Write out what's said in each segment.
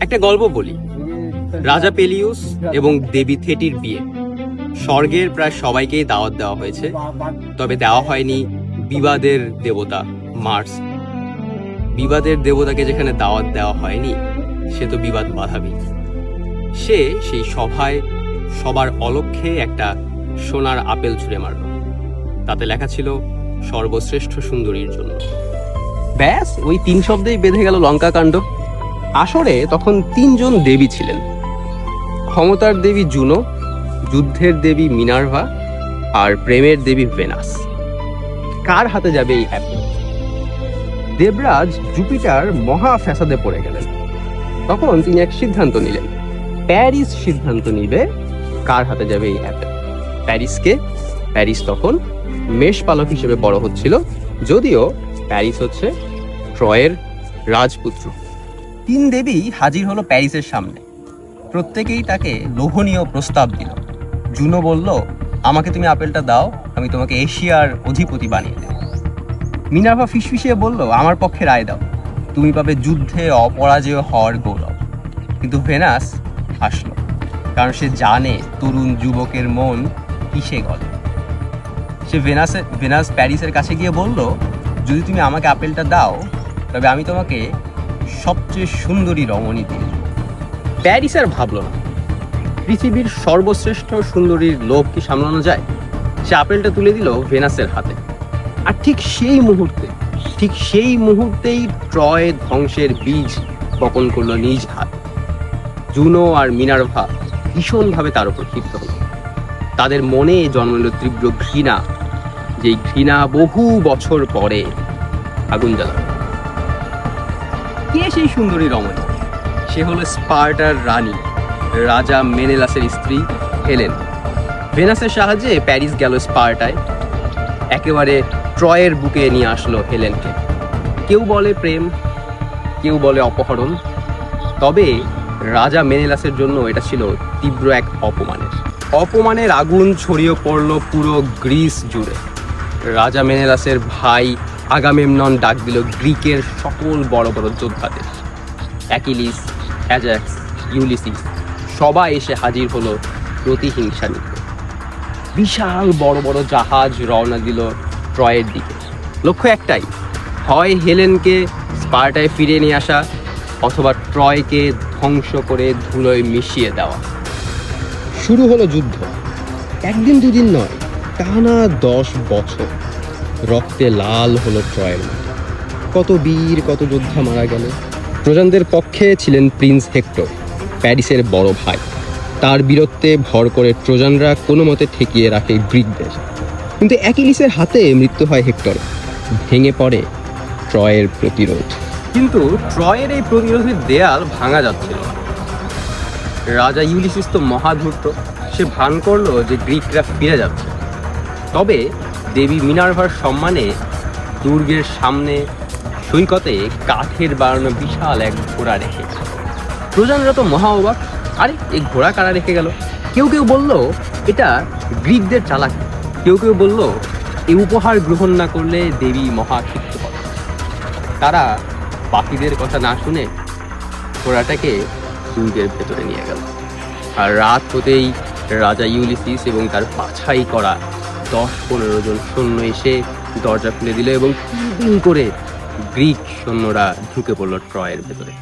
একটা গল্প বলি। রাজা পেলিউস এবং দেবী থেটির বিয়ে। স্বর্গের প্রায় সবাইকেই দাওয়াত দেওয়া হয়েছে, তবে দেওয়া হয়নি বিবাদের দেবতা মার্স। বিবাদের দেবতাকে যেখানে দাওয়াত দেওয়া হয়নি, সে তো বিবাদ বাধাবি। সে সেই সভায় সবার অলক্ষ্যে একটা সোনার আপেল ছুঁড়ে মারল। তাতে লেখা ছিল সর্বশ্রেষ্ঠ সুন্দরীর জন্য। ব্যাস, ওই 3 শব্দেই বেঁধে গেল লঙ্কা কাণ্ড। আসরে তখন 3 জন দেবী ছিলেন: ক্ষমতার দেবী জুনো, যুদ্ধের দেবী মিনার্ভা, আর প্রেমের দেবী ভেনাস। কার হাতে যাবে এই অ্যাপেল? দেবরাজ জুপিটার মহা ফ্যাসাদে পড়ে গেলেন। তখন তিনি এক সিদ্ধান্ত নিলেন, প্যারিস সিদ্ধান্ত নিবে কার হাতে যাবে এই অ্যাপেল। প্যারিসকে? প্যারিস তখন মেষপালক হিসেবে বড় হচ্ছিল, যদিও প্যারিস হচ্ছে ট্রয়ের রাজপুত্র। 3 দেবী হাজির হলো প্যারিসের সামনে। প্রত্যেকেই তাকে লোভনীয় প্রস্তাব দিল। জুনো বলল, আমাকে তুমি আপেলটা দাও, আমি তোমাকে এশিয়ার অধিপতি বানিয়ে দেব। মিনার্ভা ফিসফিসিয়ে বলল, আমার পক্ষে রায় দাও, তুমি পাবে যুদ্ধে অপরাজেয় হওয়ার গৌরব। কিন্তু ভেনাস হাসল, কারণ সে জানে তরুণ যুবকের মন কিসে গলে। সে ভেনাস প্যারিসের কাছে গিয়ে বলল, যদি তুমি আমাকে আপেলটা দাও, তবে আমি তোমাকে সবচেয়ে সুন্দরী রমণী দিয়ে দেব। প্যারিস আর ভাবল না, পৃথিবীর সর্বশ্রেষ্ঠ সুন্দরীর লোভ কি সামলানো যায়? সে আপেলটা তুলে দিল ভেনাসের হাতে। আর ঠিক সেই মুহূর্তেই ট্রয় ধ্বংসের বীজ বপন করলো নিজ হাত। জুনো আর মিনার্ভা ভীষণভাবে তার উপর ক্ষিপ্ত হল। তাদের মনে জন্মালো তীব্র ঘৃণা, যেই ঘৃণা বহু বছর পরে আগুন জ্বালাবে। কে সেই সুন্দরী রমণী? সে হলো স্পার্টার রানী, রাজা মেনেলাসের স্ত্রী হেলেন। ভেনাসের সাহায্যে প্যারিস গেল স্পার্টায়, একেবারে ট্রয়ের বুকে নিয়ে আসলো হেলেনকে। কেউ বলে প্রেম, কেউ বলে অপহরণ, তবে রাজা মেনেলাসের জন্য এটা ছিল তীব্র এক অপমানের আগুন ছড়িয়ে পড়ল পুরো গ্রিস জুড়ে। রাজা মেনেলাসের ভাই আগামেমনন ডাক দিল গ্রিকের সকল বড় বড় যোদ্ধাদের। অ্যাকিলিস, অ্যাজাক্স, ইউলিসিস সবাই এসে হাজির হলো প্রতিহিংসা নিতে। বিশাল বড় বড় জাহাজ রওনা দিল ট্রয়ের দিকে। লক্ষ্য একটাই, হয় হেলেনকে স্পার্টায় ফিরিয়ে নিয়ে আসা, অথবা ট্রয়কে ধ্বংস করে ধুলোয় মিশিয়ে দেওয়া। শুরু হলো যুদ্ধ। 1 দিন 2 দিন নয়, টানা 10 বছর। রক্তে লাল হলো ট্রয়ের মাটি। কত বীর, কত যোদ্ধা মারা গেল। ট্রোজানদের পক্ষে ছিলেন প্রিন্স হেক্টর, প্যারিসের বড় ভাই। তার বীরত্বে ভর করে ট্রোজানরা কোনো মতে ঠেকিয়ে রাখে গ্রিকদের। কিন্তু অ্যাকিলিসের হাতে মৃত্যু হয় হেক্টর। ভেঙে পড়ে ট্রয়ের প্রতিরোধ। কিন্তু ট্রয়ের এই প্রতিরোধের দেয়াল ভাঙা যাচ্ছিল না। রাজা ইউলিসিস তো মহাধূর্ত, সে ভান করলো যে গ্রিকরা ফিরে যাচ্ছে। তবে দেবী মিনার্ভার সম্মানে দুর্গের সামনে সৈকতে কাঠের বানানো বিশাল এক ঘোড়া রেখে। ট্রোজানরা তো মহা অবাক, আরে এই ঘোড়া কারা রেখে গেল? কেউ কেউ বলল এটা গ্রিকদের চালাকি, কেউ কেউ বলল এই উপহার গ্রহণ না করলে দেবী মহা ক্ষিপ্ত হবে। তারা বাকিদের কথা না শুনে ঘোড়াটাকে দুর্গের ভেতরে নিয়ে গেল। আর রাত হতেই রাজা ইউলিসিস এবং তার বাছাই করা 10-15 জন সৈন্য এসে দরজা খুলে দিল এবং তিন করে গ্রিক সৈন্যরা ঢুকে পড়ল ট্রয়ের ভেতরে।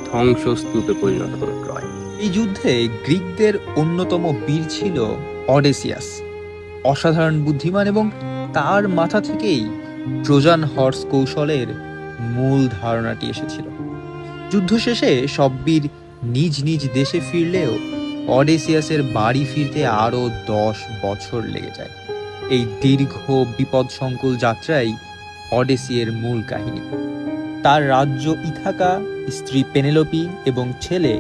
ধ্বংসস্তূপে পরিণত হলো ট্রয়। এই যুদ্ধে গ্রিকদের অন্যতম বীর ছিল অডেসিয়াস, অসাধারণ বুদ্ধিমান, এবং তার মাথা থেকেই ট্রোজান হর্স কৌশলের মূল ধারণাটি এসেছিল। যুদ্ধ শেষে সব বীর নিজ নিজ দেশে ফিরলেও অডেসিয়াসের বাড়ি ফিরতে আরও 10 বছর লেগে যায়। এই দীর্ঘ বিপদসংকুল যাত্রাই অডেসিয়ের মূল কাহিনী। তার রাজ্য ইথাকা, স্ত্রী পেনেলোপি এবং ছেলে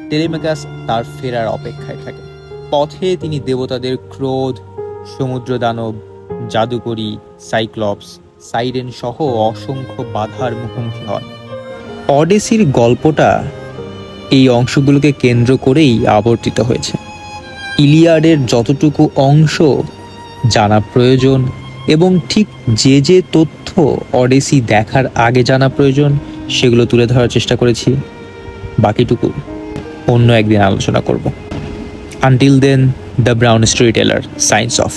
টেলেমেকাস তার ফেরার অপেক্ষায় থাকে। পথে তিনি দেবতাদের ক্রোধ, সমুদ্র দানব, জাদুকরী, সাইক্লপস, সাইরেন সহ অসংখ্য বাধার মুখোমুখি হন। অডেসির গল্পটা এই অংশগুলোকে কেন্দ্র করেই আবর্তিত হয়েছে। ইলিয়াডের যতটুকু অংশ জানা প্রয়োজন এবং ঠিক যে যে তথ্য অডেসি দেখার আগে জানা প্রয়োজন, সেগুলো তুলে ধরার চেষ্টা করেছি। বাকিটুকু অন্য একদিন আলোচনা করব। Until then, the brown storyteller science of.